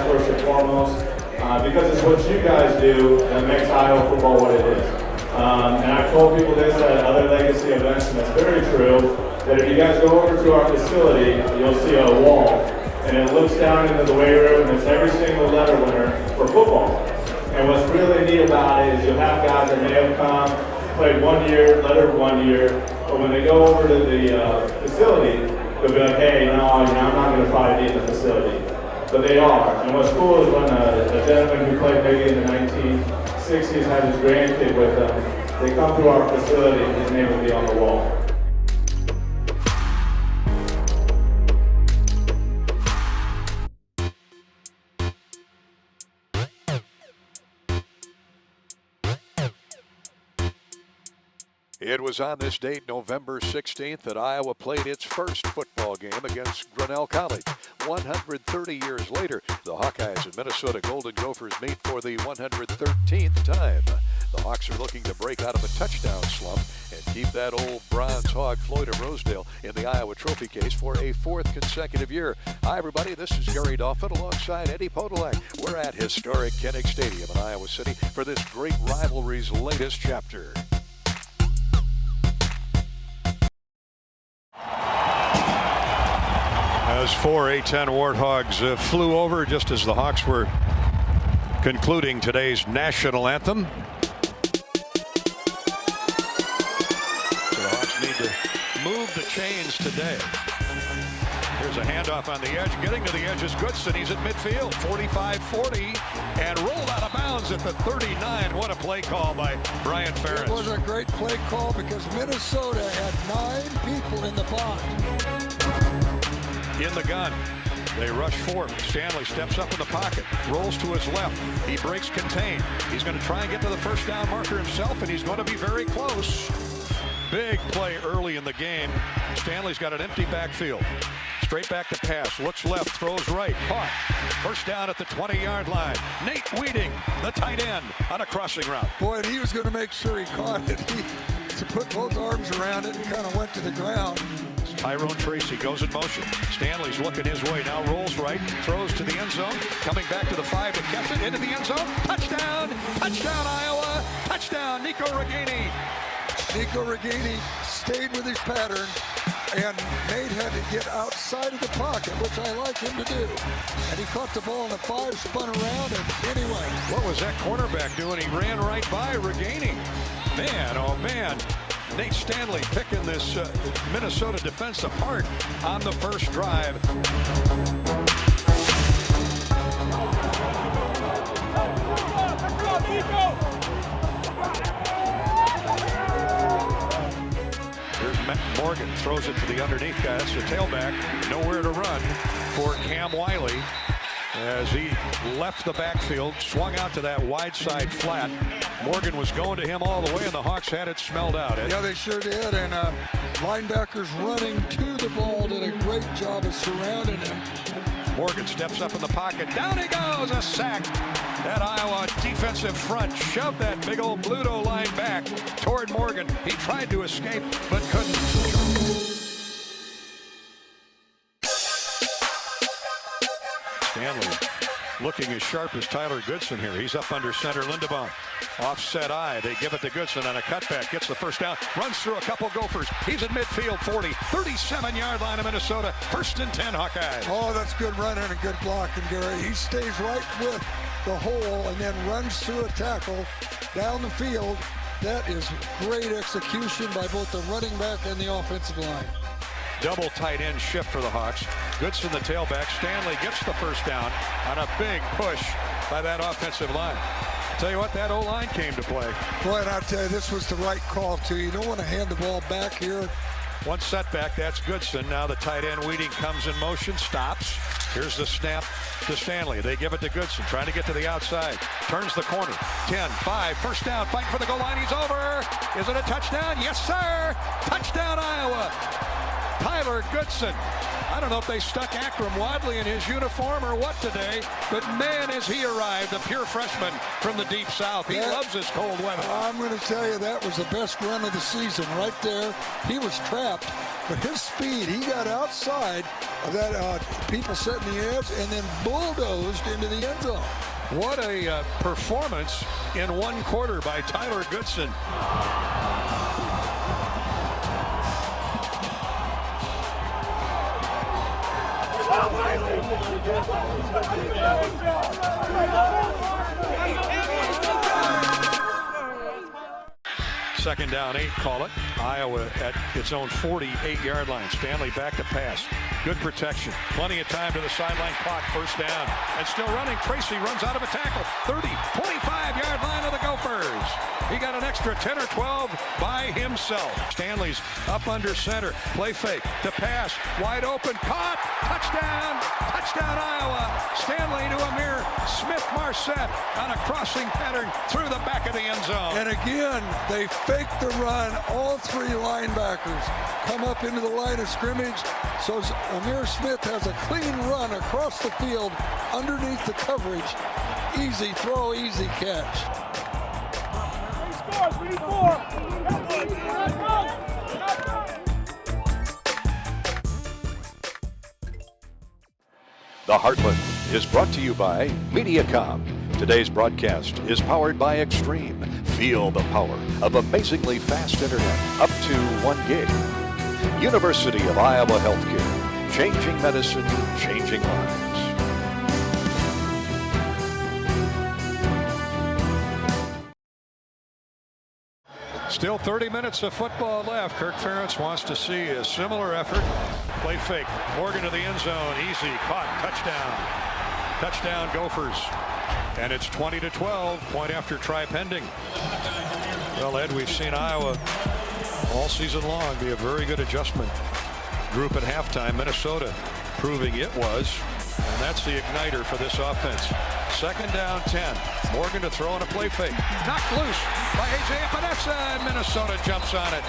guys first and foremost, because it's what you guys do that makes Iowa football what it is. And I've told people this at other legacy events, and it's very true, that if you guys go over to our facility, you'll see a wall, and it looks down into the weight room, and it's every single letter winner for football. And what's really neat about it is you'll have guys that may have come, played 1 year, lettered 1 year, but when they go over to the facility, they'll be like, hey, no, I'm not going to probably be in the facility. But they are. And what's cool is when a gentleman who played maybe in the 1960s had his grandkid with them, they come through our facility and his name will be on the wall. It was on this date, November 16th, that Iowa played its first football game against Grinnell College. 130 years later, the Hawkeyes and Minnesota Golden Gophers meet for the 113th time. The Hawks are looking to break out of a touchdown slump and keep that old bronze hog, Floyd of Rosedale, in the Iowa trophy case for a fourth consecutive year. Hi, everybody. This is Gary Dolphin alongside Eddie Podolak. We're at historic Kinnick Stadium in Iowa City for this great rivalry's latest chapter. As 4 A-10 Warthogs flew over just as the Hawks were concluding today's national anthem. So the Hawks need to move the chains today. Here's a handoff on the edge. Getting to the edge is Goodson. He's at midfield, 45-40, and rolled out of bounds at the 39. What a play call by Brian Ferentz. It was a great play call because Minnesota had 9 people in the box. In the gun, they rush forward. Stanley steps up in the pocket, rolls to his left. He breaks contain. He's going to try and get to the first down marker himself, and he's going to be very close. Big play early in the game. Stanley's got an empty backfield. Straight back to pass, looks left, throws right, caught. First down at the 20-yard line. Nate Weeding, the tight end, on a crossing route. Boy, and he was going to make sure he caught it. He put both arms around it and kind of went to the ground. Tyrone Tracy goes in motion. Stanley's looking his way. Now rolls right, throws to the end zone. Coming back to the 5 to catch it into the end zone. Touchdown! Touchdown, Iowa! Touchdown, Nico Reganey! Nico Reganey stayed with his pattern, and Nate had to get outside of the pocket, which I like him to do. And he caught the ball in the 5, spun around, and anyway. What was that cornerback doing? He ran right by Reganey. Man, oh man. Nate Stanley picking this Minnesota defense apart on the first drive. Here's Matt Morgan, throws it to the underneath guy. That's the tailback. Nowhere to run for Cam Wiley as he left the backfield, swung out to that wide side flat. Morgan was going to him all the way, and the Hawks had it smelled out. Yeah, they sure did, and linebackers running to the ball did a great job of surrounding him. Morgan steps up in the pocket. Down he goes, a sack. That Iowa defensive front shoved that big old Bluto line back toward Morgan. He tried to escape, but couldn't. Stanley looking as sharp as Tyler Goodson here. He's up under center. Lindebaum offset eye. They give it to Goodson on a cutback. Gets the first down. Runs through a couple Gophers. He's at midfield 40. 37-yard line of Minnesota. 1st and 10 Hawkeyes. Oh, that's good running and good blocking, Gary. He stays right with the hole and then runs through a tackle down the field. That is great execution by both the running back and the offensive line. Double tight end shift for the Hawks. Goodson the tailback. Stanley gets the first down on a big push by that offensive line. I'll tell you what, that O-line came to play. Boy, and I'll tell you, this was the right call, too. You don't want to hand the ball back here. One setback, that's Goodson. Now the tight end Weeding comes in motion, stops. Here's the snap to Stanley. They give it to Goodson, trying to get to the outside. Turns the corner. 10, 5, first down, fight for the goal line. He's over. Is it a touchdown? Yes, sir. Touchdown, Iowa. Tyler Goodson. I don't know if they stuck Akram Wadley in his uniform or what today, but man, has he arrived, a pure freshman from the Deep South. He loves this cold weather. I'm going to tell you, that was the best run of the season right there. He was trapped, but his speed, he got outside of that people setting the edge and then bulldozed into the end zone. What a performance in one quarter by Tyler Goodson. Second down, 8, call it. Iowa at its own 48-yard line. Stanley back to pass. Good protection. Plenty of time to the sideline. Clock, first down. And still running. Tracy runs out of a tackle. 30, 25-yard line of the Gophers. He got an extra 10 or 12 by himself. Stanley's up under center. Play fake to pass. Wide open. Caught. Touchdown. Touchdown, Iowa. Stanley to Amir Smith-Marset on a crossing pattern through the back of the end zone. And again, they fake the run. All three linebackers come up into the line of scrimmage. So Amir Smith has a clean run across the field underneath the coverage. Easy throw, easy catch. We need 4. The Heartland is brought to you by Mediacom. Today's broadcast is powered by Extreme. Feel the power of amazingly fast internet up to 1 gig. University of Iowa Healthcare. Changing medicine, changing lives. Still 30 minutes of football left. Kirk Ferentz wants to see a similar effort. Play fake. Morgan to the end zone. Easy. Caught. Touchdown. Touchdown Gophers. And it's 20-12. Point after try pending. Well, Ed, we've seen Iowa all season long be a very good adjustment group at halftime. Minnesota proving it was. And that's the igniter for this offense. Second down 10. Morgan to throw on a play fake. Knocked loose by A.J. Epinesa, and Minnesota jumps on it.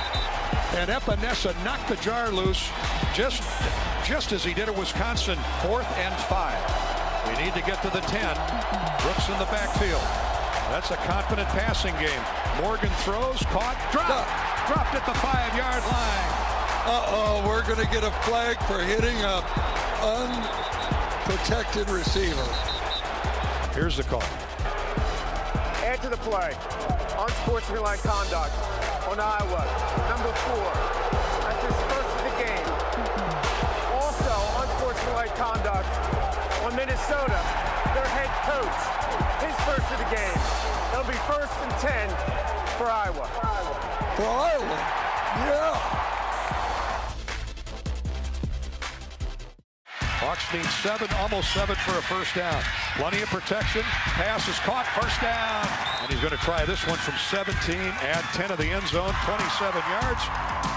And Epinesa knocked the jar loose just as he did at Wisconsin. 4th and 5. We need to get to the 10. Brooks in the backfield. That's a confident passing game. Morgan throws, caught, dropped at the 5-yard line. Uh-oh, we're going to get a flag for hitting a unprotected receiver. Here's the call. Add to the play. Unsportsmanlike conduct on Iowa. Number 4. That's his first of the game. Also, unsportsmanlike conduct on Minnesota. Their head coach. His first of the game. It'll be 1st and 10 for Iowa. For Iowa? Yeah. Hawks need 7, almost 7 for a first down. Plenty of protection. Pass is caught. First down. And he's going to try this one from 17. Add 10 of the end zone. 27 yards.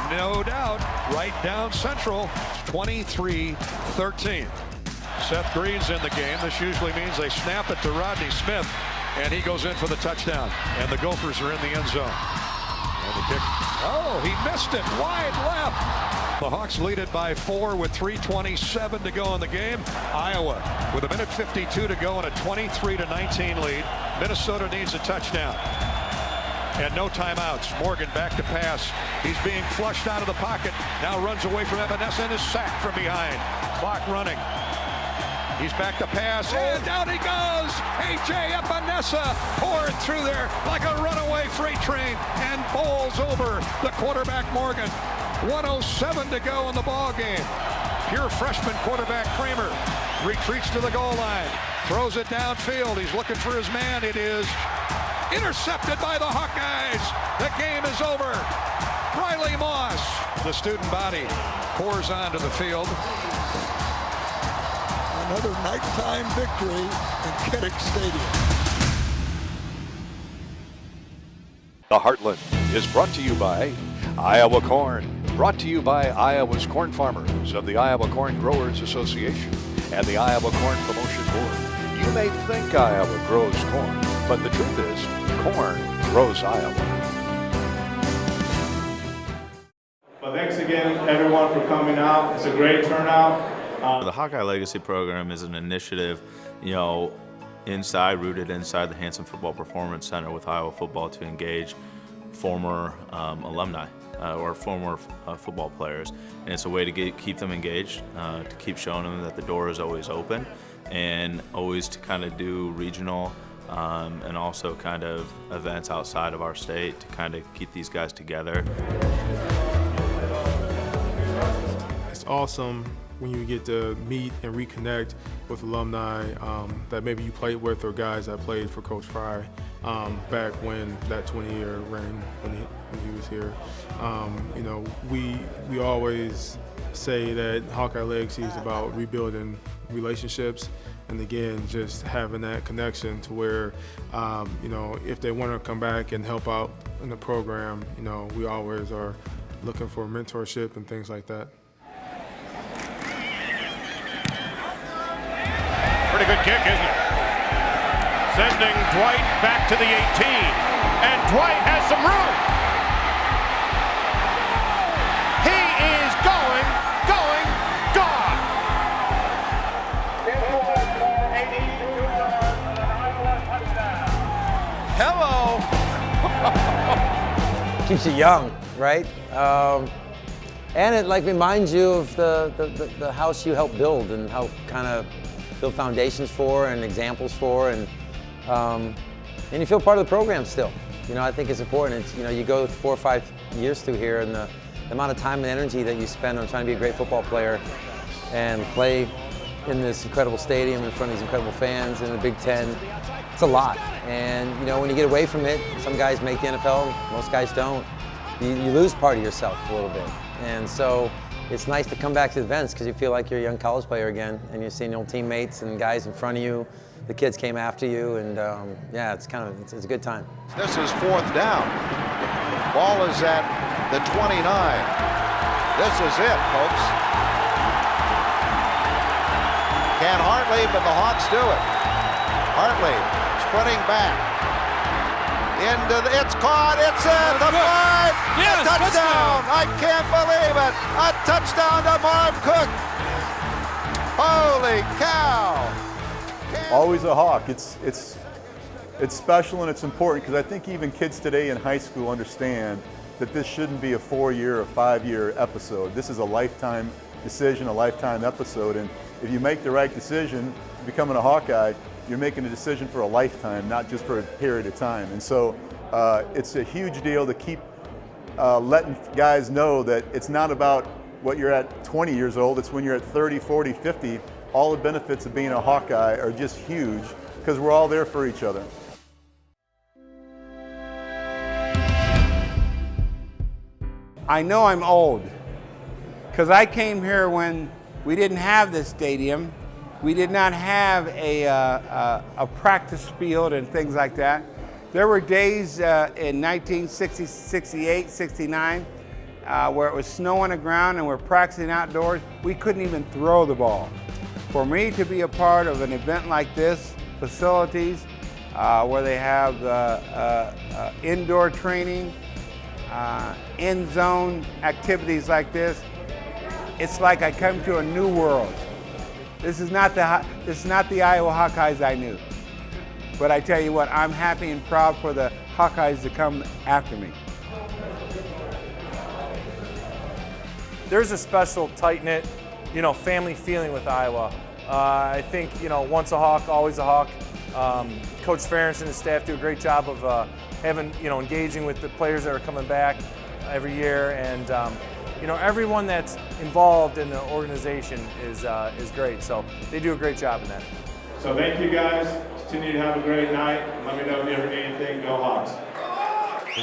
No doubt. Right down central. 23-13. Seth Green's in the game. This usually means they snap it to Rodney Smith. And he goes in for the touchdown. And the Gophers are in the end zone. And the kick. Oh, he missed it. Wide left. The Hawks lead it by 4 with 3:27 to go in the game. Iowa with 1:52 to go and a 23-19 lead. Minnesota needs a touchdown. And no timeouts. Morgan back to pass. He's being flushed out of the pocket. Now runs away from Epinesa and is sacked from behind. Clock running. He's back to pass, and down he goes! A.J. Epinesa poured through there like a runaway freight train and bowls over the quarterback Morgan. 1:07 to go in the ball game. Pure freshman quarterback Kramer retreats to the goal line, throws it downfield. He's looking for his man. It is intercepted by the Hawkeyes. The game is over. Riley Moss, the student body, pours onto the field. Another nighttime victory in Kinnick Stadium. The Heartland is brought to you by Iowa Corn. Brought to you by Iowa's corn farmers of the Iowa Corn Growers Association and the Iowa Corn Promotion Board. You may think Iowa grows corn, but the truth is, corn grows Iowa. But thanks again, everyone, for coming out. It's a great turnout. The Hawkeye Legacy program is an initiative, rooted inside the Hanson Football Performance Center with Iowa football to engage former alumni or former football players. And it's a way to keep them engaged, to keep showing them that the door is always open, and always to kind of do regional and also kind of events outside of our state to kind of keep these guys together. It's awesome when you get to meet and reconnect with alumni that maybe you played with, or guys that played for Coach Fry back when that 20-year reign when he was here. We always say that Hawkeye Legacy is about rebuilding relationships, and again, just having that connection to where, if they want to come back and help out in the program, we always are looking for mentorship and things like that. Pretty good kick, isn't it? Sending Dwight back to the 18. And Dwight has some room. He is going, gone. Hello. Keeps you young, right? And it reminds you of the house you helped build and how kind of build foundations for and examples for, and you feel part of the program still. I think it's important. It's, you go 4 or 5 years through here, and the amount of time and energy that you spend on trying to be a great football player and play in this incredible stadium in front of these incredible fans in the Big Ten, it's a lot. And when you get away from it, some guys make the NFL, most guys don't. You lose part of yourself a little bit. And so it's nice to come back to the events because you feel like you're a young college player again, and you're seeing old teammates and guys in front of you. The kids came after you, and it's a good time. This is 4th down. Ball is at the 29. This is it, folks. Can Hartley, but the Hawks do it. Hartley sprinting back. It's caught, it's in, the five, yes, a touchdown. I can't believe it. A touchdown to Marv Cook. Holy cow. Always a Hawk. It's special and it's important, because I think even kids today in high school understand that this shouldn't be a 4-year or 5-year episode. This is a lifetime decision, a lifetime episode, and if you make the right decision, becoming a Hawkeye, you're making a decision for a lifetime, not just for a period of time. And so it's a huge deal to keep letting guys know that it's not about what you're at 20 years old, it's when you're at 30, 40, 50. All the benefits of being a Hawkeye are just huge, because we're all there for each other. I know I'm old, because I came here when we didn't have this stadium. We did not have a practice field and things like that. There were days in 1960, 68, 69 where it was snow on the ground and we're practicing outdoors. We couldn't even throw the ball. For me to be a part of an event like this, facilities where they have indoor training, end zone activities like this, it's like I come to a new world. This is not the Iowa Hawkeyes I knew. But I tell you what, I'm happy and proud for the Hawkeyes to come after me. There's a special, tight-knit, family feeling with Iowa. I think, once a Hawk, always a Hawk. Coach Ferentz and his staff do a great job of engaging with the players that are coming back every year, and everyone that's involved in the organization is great. So they do a great job in that. So thank you guys. Continue to have a great night. Let me know if you ever need anything. Go Hawks.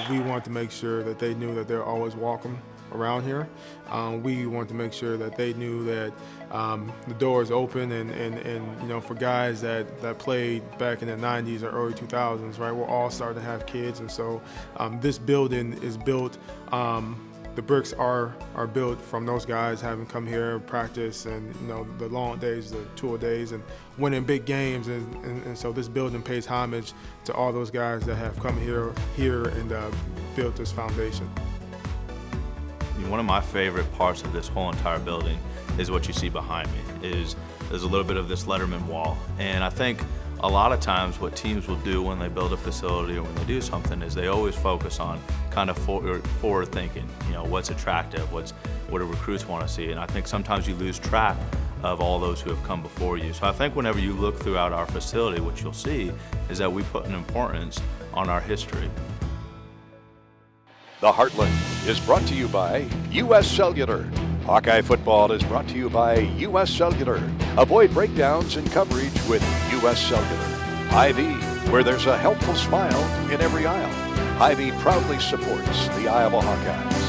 We want to make sure that they knew that they're always welcome around here. We want to make sure that they knew that the door is open, and for guys that played back in the 90s or early 2000s, right, we're all starting to have kids, and so this building is built. The bricks are built from those guys having come here, practice, and the long days, the tour days, and winning big games, and so this building pays homage to all those guys that have come here and built this foundation. One of my favorite parts of this whole entire building is what you see behind me. There's a little bit of this Letterman wall, and I think a lot of times what teams will do when they build a facility or when they do something is they always focus on kind of forward thinking. What's attractive, what do recruits want to see, and I think sometimes you lose track of all those who have come before you. So I think whenever you look throughout our facility, what you'll see is that we put an importance on our history. The Heartland is brought to you by U.S. Cellular. Hawkeye football is brought to you by U.S. Cellular. Avoid breakdowns in coverage with U.S. Cellular. Hy-Vee, where there's a helpful smile in every aisle. Hy-Vee proudly supports the Iowa Hawkeyes.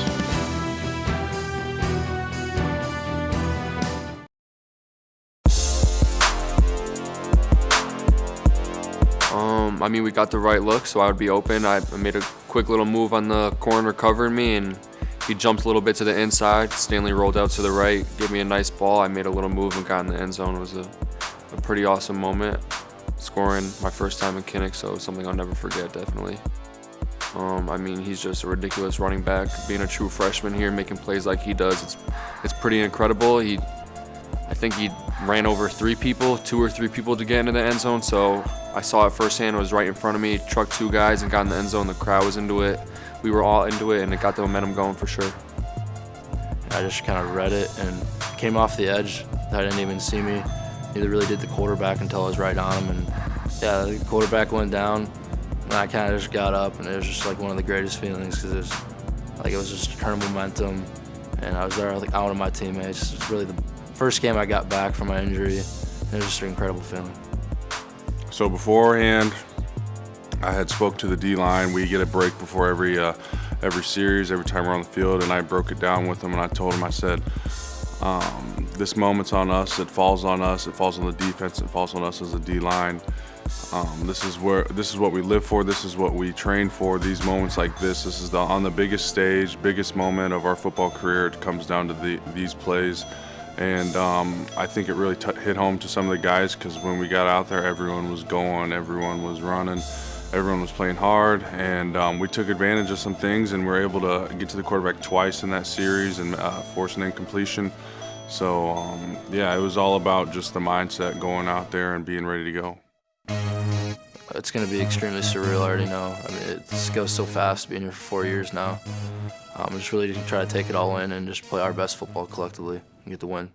I mean, we got the right look, so I would be open. I made a quick little move on the corner covering me, and he jumped a little bit to the inside. Stanley rolled out to the right, gave me a nice ball. I made a little move and got in the end zone. It was a pretty awesome moment. Scoring my first time in Kinnick, so something I'll never forget, definitely. I mean, he's just a ridiculous running back. Being a true freshman here, making plays like he does, it's pretty incredible. I think he ran over 2 or 3 people to get into the end zone, so I saw it firsthand. It was right in front of me, trucked 2 guys and got in the end zone. The crowd was into it. We were all into it, and it got the momentum going for sure. I just kind of read it and came off the edge. I didn't even see me. Neither really did the quarterback until I was right on him. And yeah, the quarterback went down, and I kind of just got up, and it was just like one of the greatest feelings because it was just a turn of momentum, and I was there like out of my teammates. It's really the first game I got back from my injury. It was just an incredible feeling. So beforehand, I had spoke to the D-line. We get a break before every series, every time we're on the field, and I broke it down with them, and I told them, I said, this moment's on us, it falls on us, it falls on the defense, it falls on us as a D-line. This is what we live for, this is what we train for, these moments like this is on the biggest stage, biggest moment of our football career. It comes down to these plays. And I think it really hit home to some of the guys, because when we got out there, everyone was going, everyone was running, everyone was playing hard, and we took advantage of some things and were able to get to the quarterback twice in that series and force an incompletion. So yeah, it was all about just the mindset going out there and being ready to go. It's going to be extremely surreal, I already know. I mean, it just goes so fast being here for 4 years now. Just really to try to take it all in and just play our best football collectively and get the win.